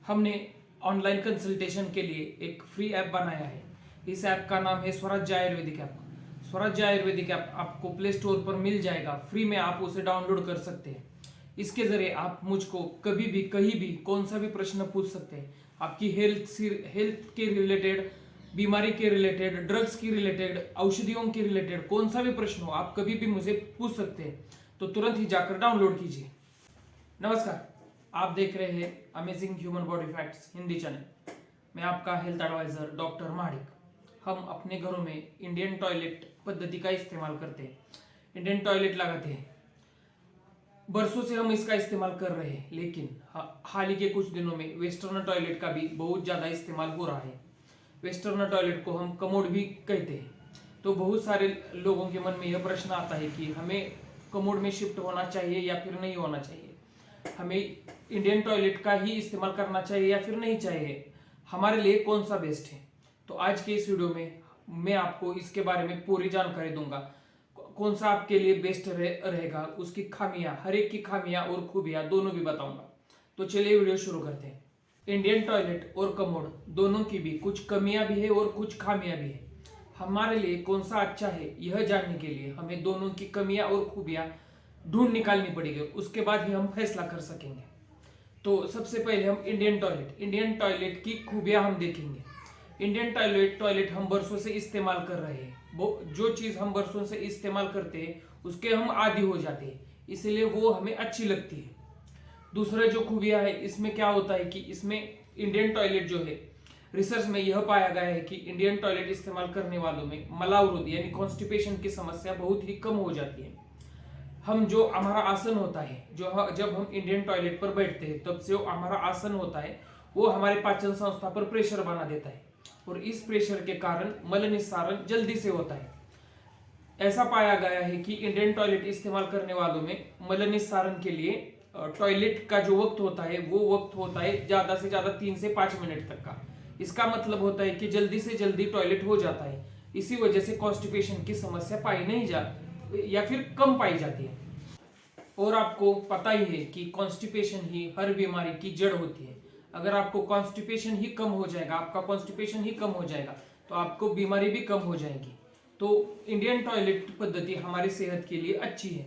हमने online consultation के लिए एक फ्री ऐप बनाया है। इस ऐप का नाम है स्वराज्य आयुर्वेदिक ऐप। स्वराज्य आयुर्वेदिक ऐप आपको प्ले स्टोर पर मिल जाएगा, फ्री में आप उसे डाउनलोड कर सकते हैं। इसके जरिए आप मुझको कभी भी कहीं भी कौन सा भी प्रश्न पूछ सकते हैं। आपकी हेल्थ के रिलेटेड, बीमारी के रिलेटेड, ड्रग्स की रिलेटेड, औषधियों के रिलेटेड कोई सा भी प्रश्न हो आप कभी भी मुझे पूछ सकते हैं। तो तुरंत ही जाकर डाउनलोड कीजिए। नमस्कार, आप देख रहे हैं amazing human body facts Hindi channel. मैं आपका हेल्थ एडवाइजर डॉक्टर माडिक। हम अपने घरों में इंडियन टॉयलेट पद्धति का इस्तेमाल करते हैं, इंडियन टॉयलेट लगाते हैं। बरसों से हम इसका इस्तेमाल कर रहे हैं, लेकिन हाल ही के कुछ दिनों में वेस्टर्न टॉयलेट का भी बहुत ज़्यादा इस्तेमाल हो रहा है। वेस्टर्न टॉयलेट को हम कमोड भी कहते हैं। तो बहुत सारे लोगों के मन में यह प्रश्न आता है कि हमें कमोड में शिफ्ट होना चाहिए या फिर नहीं होना चाहिए, हमें इंडियन टॉयलेट का ही इस्तेमाल करना चाहिए या फिर नहीं चाहिए, हमारे लिए कौन सा बेस्ट है। तो आज के इस वीडियो में मैं आपको इसके बारे में पूरी जानकारी दूंगा। कौन सा आपके लिए बेस्ट रहेगा, उसकी खामियां, हर एक की खामियां और खूबियां दोनों भी बताऊंगा। तो चलिए वीडियो शुरू करते हैं। इंडियन टॉयलेट और कमोड दोनों की भी कुछ कमियां भी है और कुछ खामियां भी है। हमारे लिए कौन सा अच्छा है यह जानने के लिए हमें दोनों की कमियां और खूबियां ढूंढ निकालनी पड़ेगी, उसके बाद ही हम फैसला कर सकेंगे। तो सबसे पहले हम इंडियन टॉयलेट की खूबियां हम देखेंगे। इंडियन टॉयलेट हम बरसों से इस्तेमाल कर रहे हैं। वो जो चीज हम बरसों से इस्तेमाल करते हैं उसके हम आदी हो जाते हैं, इसलिए वो हमें अच्छी लगती है। दूसरा जो खूबियां है, इसमें क्या होता है कि इसमें इंडियन टॉयलेट जो है, रिसर्च में यह पाया गया है कि इंडियन टॉयलेट इस्तेमाल करने वालों में मलावरोध यानी कॉन्स्टिपेशन की समस्या बहुत ही कम हो जाती है। हम जो हमारा आसन होता है, जब हम इंडियन टॉयलेट पर बैठते हैं तब से हमारा आसन होता है वो हमारे पाचन संस्था पर प्रेशर बना देता है और इस प्रेशर के कारण मल निस्सारण जल्दी से होता है। ऐसा पाया गया है कि इंडियन टॉयलेट इस्तेमाल करने वालों में मल निस्सारण के लिए टॉयलेट का जो वक्त होता है वो वक्त होता है ज्यादा से ज्यादा 3 से 5 मिनट तक का। इसका मतलब होता है कि जल्दी से जल्दी टॉयलेट हो जाता है। इसी वजह से कॉन्स्टिपेशन की समस्या पाई नहीं जाती या फिर कम पाई जाती है। और आपको पता ही है कि कॉन्स्टिपेशन ही हर बीमारी की जड़ होती है। अगर आपको कॉन्स्टिपेशन ही कम हो जाएगा, आपका कॉन्स्टिपेशन ही कम हो जाएगा, तो आपको बीमारी भी कम हो जाएगी। तो इंडियन टॉयलेट पद्धति हमारी सेहत के लिए अच्छी है।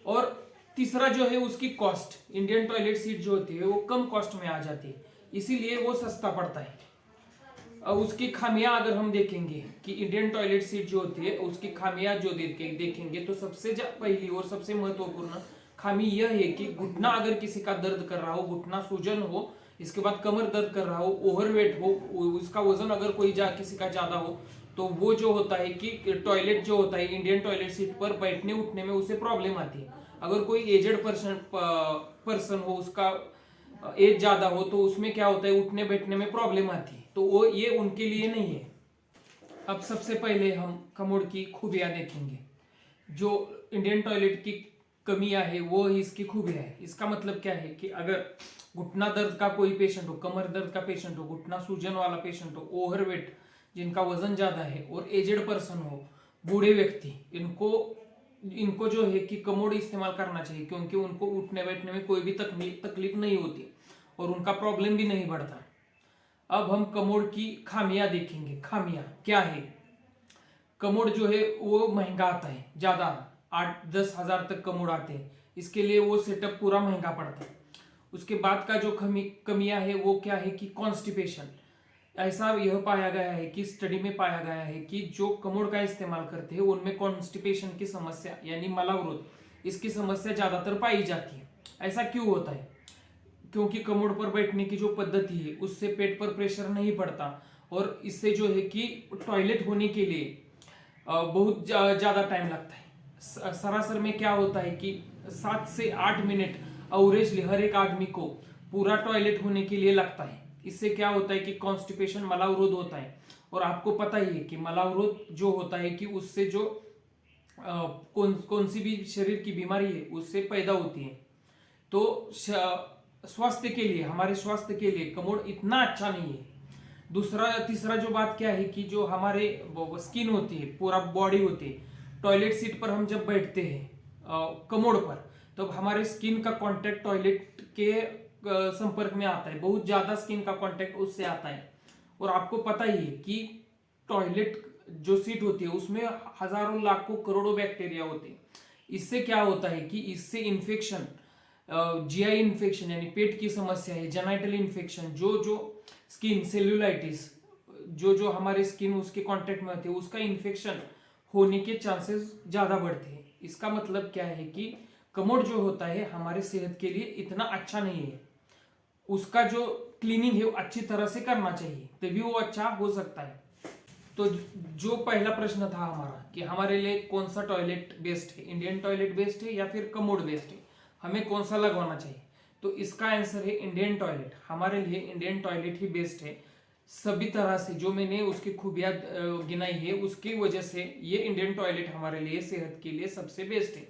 और तीसरा जो है उसकी कॉस्ट, इंडियन टॉयलेट सीट जो होती है वो कम कॉस्ट में आ जाती है, इसीलिए वो सस्ता पड़ता है। अब उसकी खामियां अगर हम देखेंगे कि इंडियन टॉयलेट सीट जो होती है उसकी खामियां जो देखेंगे तो सबसे पहली और सबसे महत्वपूर्ण खामी यह है कि घुटना अगर किसी का दर्द कर रहा हो, घुटना सूजन हो, इसके बाद कमर दर्द कर रहा हो, ओवरवेट हो, उसका वजन अगर किसी का ज्यादा हो, तो वो जो होता है कि टॉयलेट जो होता है इंडियन टॉयलेट सीट पर बैठने उठने में उसे प्रॉब्लम आती है। अगर कोई एजेड पर्सन हो, उसका एज ज्यादा हो, तो उसमें क्या होता है उठने बैठने में प्रॉब्लम आती है, तो वो ये उनके लिए नहीं है। अब सबसे पहले हम कमोड की खूबियां देखेंगे। जो इंडियन टॉयलेट की कमियां है वो इसकी खूबियां है। इसका मतलब क्या है कि अगर घुटना दर्द का कोई पेशेंट हो, कमर दर्द का पेशेंट हो, घुटना सूजन वाला पेशेंट हो, ओवरवेट जिनका वजन ज्यादा है और एजेड पर्सन हो, बूढ़े व्यक्ति, इनको जो है कि कमोड इस्तेमाल करना चाहिए, क्योंकि उनको उठने बैठने में कोई भी तकलीफ नहीं होती और उनका प्रॉब्लम भी नहीं बढ़ता। अब हम कमोड की खामियां देखेंगे। खामियां क्या है? कमोड जो है वो महंगा आता है, ज्यादा 8-10 हजार तक कमोड आते हैं, इसके लिए वो सेटअप पूरा महंगा पड़ता है। उसके बाद का जो कमियां है वो क्या है कि कॉन्स्टिपेशन। ऐसा यह पाया गया है कि स्टडी में पाया गया है कि जो कमोड का इस्तेमाल करते हैं उनमें कॉन्स्टिपेशन की समस्या यानी मलावरोध, इसकी समस्या ज्यादातर पाई जाती है। ऐसा क्यों होता है? क्योंकि कमोड पर बैठने की जो पद्धति है उससे पेट पर प्रेशर नहीं पड़ता और इससे जो है कि टॉयलेट होने के लिए बहुत ज्यादा टाइम लगता है। सरासर में क्या होता है कि 7 से 8 मिनट एवरेजली हर एक आदमी को पूरा टॉयलेट होने के लिए लगता है। इससे क्या होता है कि कॉन्स्टिपेशन मलावरोध होता है। और आपको पता ही है कि मलावरोध जो होता है कि उससे जो कौन सी भी शरीर की बीमारी है उससे पैदा होती है। तो स्वास्थ्य के लिए, हमारे स्वास्थ्य के लिए कमोड इतना अच्छा नहीं है। तीसरा जो बात क्या है कि जो हमारे स्किन होती है, पूरा बॉडी होती है, टॉयलेट सीट पर हम जब बैठते हैं कमोड पर, तब हमारे स्किन का कांटेक्ट टॉयलेट के संपर्क में आता है, बहुत ज्यादा स्किन का कांटेक्ट उससे आता है। और आपको पता ही है कि टॉयलेट जो सीट होती है उसमें हजारों लाखों करोड़ों बैक्टीरिया होते हैं। इससे क्या होता है कि इससे इन्फेक्शन, जीआई इन्फेक्शन यानी पेट की समस्या है, जेनाइटल इन्फेक्शन, जो स्किन सेल्यूलाइटिस, जो हमारे स्किन उसके कांटेक्ट में आती है उसका इन्फेक्शन होने के चांसेस ज्यादा बढ़ते हैं। इसका मतलब क्या है कि कमोड जो होता है हमारे सेहत के लिए इतना अच्छा नहीं है। उसका जो क्लीनिंग है वो अच्छी तरह से करना चाहिए, तभी वो अच्छा हो सकता है। तो जो पहला प्रश्न था हमारा कि हमारे लिए कौन सा टॉयलेट बेस्ट है, इंडियन टॉयलेट बेस्ट है या फिर कमोड बेस्ट है, हमें कौन सा लगवाना चाहिए, तो इसका आंसर है इंडियन टॉयलेट। हमारे लिए इंडियन टॉयलेट ही बेस्ट है सभी तरह से। जो मैंने उसकी खूबियां गिनाई है उसकी वजह से ये इंडियन टॉयलेट हमारे लिए सेहत के लिए सबसे बेस्ट है।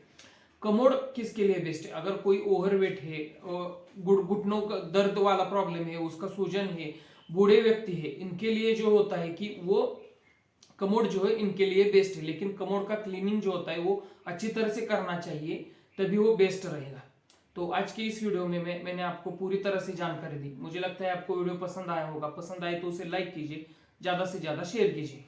कमोड किसके लिए बेस्ट है? अगर कोई ओवरवेट है, घुटनों का दर्द वाला प्रॉब्लम है, उसका सूजन है, बूढ़े व्यक्ति है, इनके लिए जो होता है कि वो कमोड जो है इनके लिए बेस्ट है। लेकिन कमोड का क्लीनिंग जो होता है वो अच्छी तरह से करना चाहिए, तभी वो बेस्ट रहेगा। तो आज की इस वीडियो में मैंने आपको पूरी तरह से जानकारी दी। मुझे लगता है आपको वीडियो पसंद आया होगा। पसंद आए तो उसे लाइक कीजिए, ज्यादा से ज्यादा शेयर कीजिए।